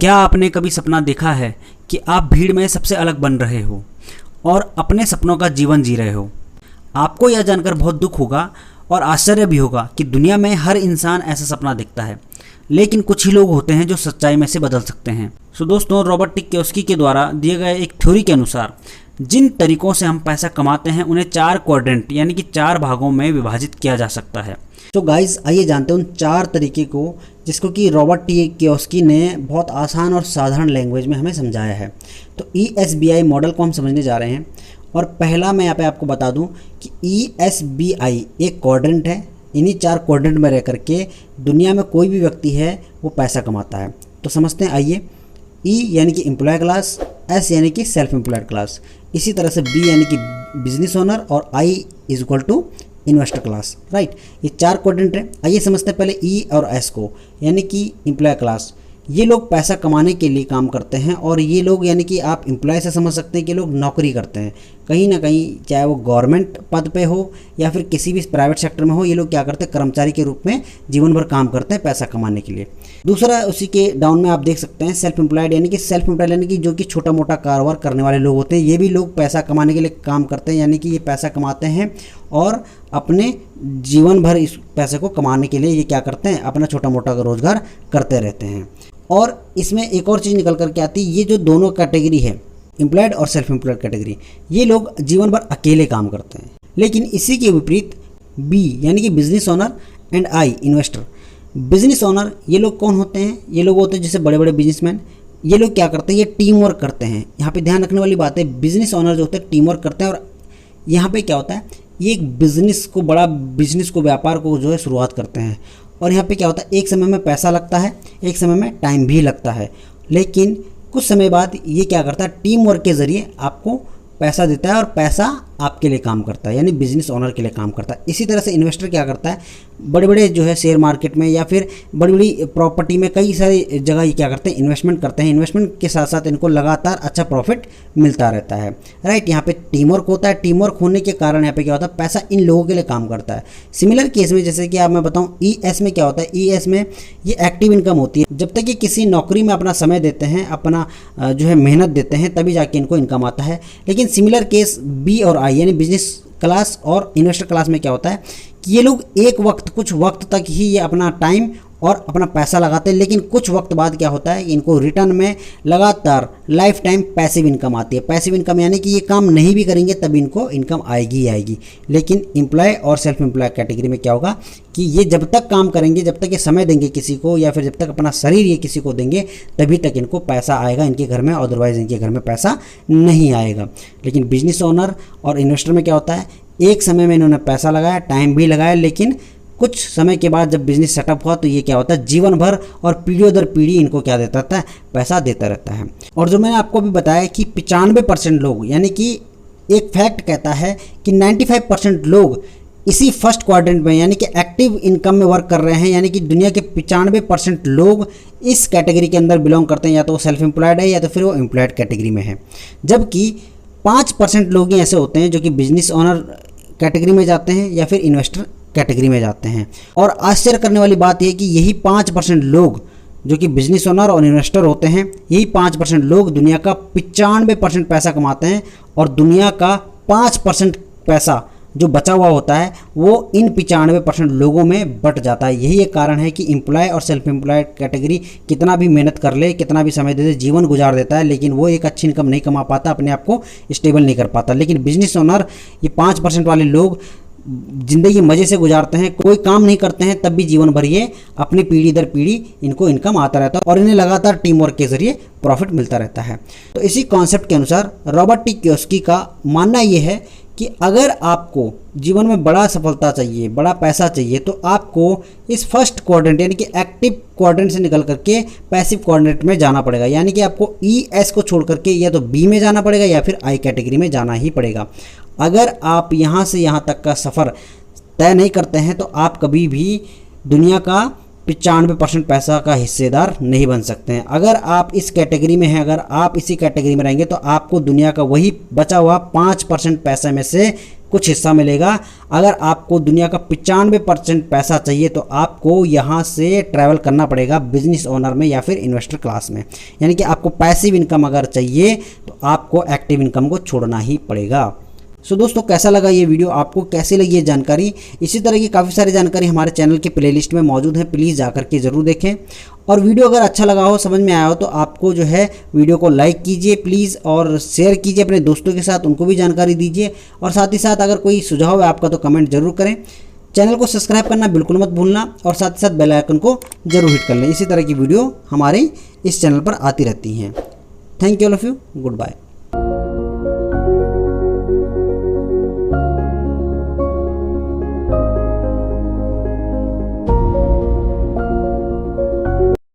क्या आपने कभी सपना देखा है कि आप भीड़ में सबसे अलग बन रहे हो और अपने सपनों का जीवन जी रहे हो? आपको यह जानकर बहुत दुख होगा और आश्चर्य भी होगा कि दुनिया में हर इंसान ऐसा सपना देखता है, लेकिन कुछ ही लोग होते हैं जो सच्चाई में से बदल सकते हैं। दोस्तों, रॉबर्ट टी कियोस्की के द्वारा दिए गए एक थ्योरी के अनुसार जिन तरीकों से हम पैसा कमाते हैं उन्हें 4 क्वाड्रेंट यानी कि 4 भागों में विभाजित किया जा सकता है। तो गाइस, आइए जानते हैं उन 4 तरीके को जिसको कि रॉबर्ट टी कियोस्की ने बहुत आसान और साधारण लैंग्वेज में हमें समझाया है। तो ESBI मॉडल को हम समझने जा रहे हैं। और पहला मैं यहाँ पे आपको बता दूं कि ESBI एक क्वाड्रेंट है। इन्हीं 4 क्वाड्रेंट में रह करके दुनिया में कोई भी व्यक्ति है वो पैसा कमाता है। तो समझते हैं, आइए। E यानी कि एम्प्लॉय क्लास, S यानी कि सेल्फ एम्प्लॉयड क्लास, इसी तरह से B यानी कि बिजनेस ओनर और I is equal to investor class. Right, ये 4 क्वाड्रेंट है। आइए समझते हैं पहले E और S को, यानी कि एम्प्लॉय क्लास। ये लोग पैसा कमाने के लिए काम करते हैं और ये लोग यानी कि आप एम्प्लॉय से समझ सकते हैं कि लोग नौकरी करते हैं कहीं ना कहीं, चाहे वो गवर्नमेंट पद पे हो या फिर किसी भी प्राइवेट सेक्टर में हो। ये लोग क्या करते हैं, कर्मचारी के रूप में जीवन भर काम करते हैं पैसा कमाने के लिए। दूसरा, उसी के डाउन में आप देख सकते हैं सेल्फ एम्प्लॉयड, यानी कि जो कि छोटा मोटा कारोबार करने वाले लोग होते हैं। ये भी लोग पैसा कमाने के लिए काम करते हैं, यानी कि ये पैसा कमाते हैं और अपने जीवन भर इस पैसे को कमाने के लिए ये क्या करते हैं, अपना छोटा मोटा रोजगार करते रहते हैं। और इसमें एक और चीज़ निकल करके आती है, ये जो दोनों कैटेगरी है, एम्प्लॉयड और सेल्फ एम्प्लॉयड कैटेगरी, ये लोग जीवन भर अकेले काम करते हैं। लेकिन इसी के विपरीत B यानी कि business owner and I investor. Business owner ये लोग कौन होते हैं? ये लोग होते हैं जैसे बड़े बड़े बिजनेसमैन। ये लोग क्या करते हैं, ये टीम वर्क करते हैं। यहाँ पे ध्यान रखने वाली बात है, बिजनेस ओनर जो होते हैं टीम वर्क करते हैं। और यहाँ पे क्या होता है, ये एक बिजनेस को, बड़ा बिजनेस को, व्यापार को जो है शुरुआत करते हैं। और यहाँ पे क्या होता है, एक समय में पैसा लगता है, एक समय में टाइम भी लगता है, लेकिन कुछ समय बाद ये क्या करता है, टीम वर्क के ज़रिए आपको पैसा देता है और पैसा आपके लिए काम करता है, यानी बिजनेस ओनर के लिए काम करता है। इसी तरह से इन्वेस्टर क्या करता है, बड़े बड़े जो है शेयर मार्केट में या फिर बड़ी बड़ी प्रॉपर्टी में, कई सारी जगह ये क्या करते हैं, इन्वेस्टमेंट करते हैं। इन्वेस्टमेंट के साथ साथ इनको लगातार अच्छा प्रॉफिट मिलता रहता है। राइट, यहाँ पे टीम वर्क होता है। टीम वर्क होने के कारण यहाँ पे क्या होता है, पैसा इन लोगों के लिए काम करता है। सिमिलर केस में जैसे कि आप मैं बताऊँ, ES में क्या होता है, ES में ये एक्टिव इनकम होती है। जब तक ये किसी नौकरी में अपना समय देते हैं, अपना जो है मेहनत देते हैं, तभी जाके इनको इनकम आता है। लेकिन सिमिलर केस B और I यानी बिजनेस क्लास और इन्वेस्टर क्लास में क्या होता है कि ये लोग एक वक्त, कुछ वक्त तक ही ये अपना टाइम और अपना पैसा लगाते हैं, लेकिन कुछ वक्त बाद क्या होता है, इनको रिटर्न में लगातार लाइफ टाइम पैसिव इनकम आती है। पैसिव इनकम यानी कि ये काम नहीं भी करेंगे तभी इनको इनकम आएगी ही आएगी। लेकिन एम्प्लॉय और सेल्फ एम्प्लॉय कैटेगरी में क्या होगा कि ये जब तक काम करेंगे, जब तक ये समय देंगे किसी को, या फिर जब तक अपना शरीर ये किसी को देंगे, तभी तक इनको पैसा आएगा इनके घर में, अदरवाइज इनके घर में पैसा नहीं आएगा। लेकिन बिजनेस ओनर और इन्वेस्टर में क्या होता है, एक समय में इन्होंने पैसा लगाया, टाइम भी लगाया, लेकिन कुछ समय के बाद जब बिजनेस सेटअप हुआ तो ये क्या होता है, जीवन भर और पीढ़ियों दर पीढ़ी इनको क्या देता रहता है, पैसा देता रहता है। और जो मैंने आपको भी बताया कि 95% लोग, यानी कि एक फैक्ट कहता है कि 95% लोग इसी फर्स्ट क्वाड्रेंट में, यानी कि एक्टिव इनकम में वर्क कर रहे हैं। यानी कि दुनिया के 95% लोग इस कैटेगरी के अंदर बिलोंग करते हैं, या तो वो सेल्फ एम्प्लॉयड है या तो फिर वो एम्प्लॉयड कैटेगरी में है। जबकि 5% लोग ही ऐसे होते हैं जो कि बिजनेस ओनर कैटेगरी में जाते हैं या फिर इन्वेस्टर कैटेगरी में जाते हैं। और आश्चर्य करने वाली बात यह है कि यही 5% लोग जो कि बिजनेस ओनर और इन्वेस्टर होते हैं, यही 5% लोग दुनिया का 95% पैसा कमाते हैं। और दुनिया का 5% पैसा जो बचा हुआ होता है वो इन 95% लोगों में बट जाता है। यही एक कारण है कि एम्प्लॉय और सेल्फ एम्प्लॉयड कैटेगरी कितना भी मेहनत कर ले, कितना भी समय दे दे, जीवन गुजार देता है, लेकिन वो एक अच्छी इनकम नहीं कमा पाता, अपने आप को स्टेबल नहीं कर पाता। लेकिन बिजनेस ओनर, ये 5% वाले लोग ज़िंदगी मज़े से गुजारते हैं, कोई काम नहीं करते हैं, तब भी जीवन भर ये अपनी पीढ़ी दर पीढ़ी इनको इनकम आता रहता है और इन्हें लगातार टीम वर्क के ज़रिए प्रॉफिट मिलता रहता है। तो इसी कॉन्सेप्ट के अनुसार रॉबर्ट टी कियोस्की का मानना ये है कि अगर आपको जीवन में बड़ा सफलता चाहिए, बड़ा पैसा चाहिए, तो आपको इस फर्स्ट क्वाड्रेंट यानी कि एक्टिव क्वाड्रेंट से निकल करके पैसिव क्वाड्रेंट में जाना पड़ेगा। यानी कि आपको ES को छोड़ करके या तो B में जाना पड़ेगा या फिर I कैटेगरी में जाना ही पड़ेगा। अगर आप यहाँ से यहाँ तक का सफ़र तय नहीं करते हैं तो आप कभी भी दुनिया का 95% पैसा का हिस्सेदार नहीं बन सकते हैं। अगर आप इस कैटेगरी में हैं, अगर आप इसी कैटेगरी में रहेंगे तो आपको दुनिया का वही बचा हुआ 5% पैसे में से कुछ हिस्सा मिलेगा। अगर आपको दुनिया का 95% पैसा चाहिए तो आपको यहाँ से ट्रैवल करना पड़ेगा बिजनेस ओनर में या फिर इन्वेस्टर क्लास में। यानी कि आपको पैसिव इनकम अगर चाहिए तो आपको एक्टिव इनकम को छोड़ना ही पड़ेगा। सो दोस्तों, कैसा लगा ये वीडियो, आपको कैसी लगी ये जानकारी? इसी तरह की काफ़ी सारी जानकारी हमारे चैनल के प्लेलिस्ट में मौजूद है, प्लीज़ जाकर के ज़रूर देखें। और वीडियो अगर अच्छा लगा हो, समझ में आया हो, तो आपको जो है वीडियो को लाइक कीजिए प्लीज़ और शेयर कीजिए अपने दोस्तों के साथ, उनको भी जानकारी दीजिए। और साथ ही साथ अगर कोई सुझाव है आपका तो कमेंट जरूर करें। चैनल को सब्सक्राइब करना बिल्कुल मत भूलना और साथ ही साथ बेल आइकन को जरूर हिट कर लें। इसी तरह की वीडियो हमारे इस चैनल पर आती रहती हैं। Thank you all of you, good bye.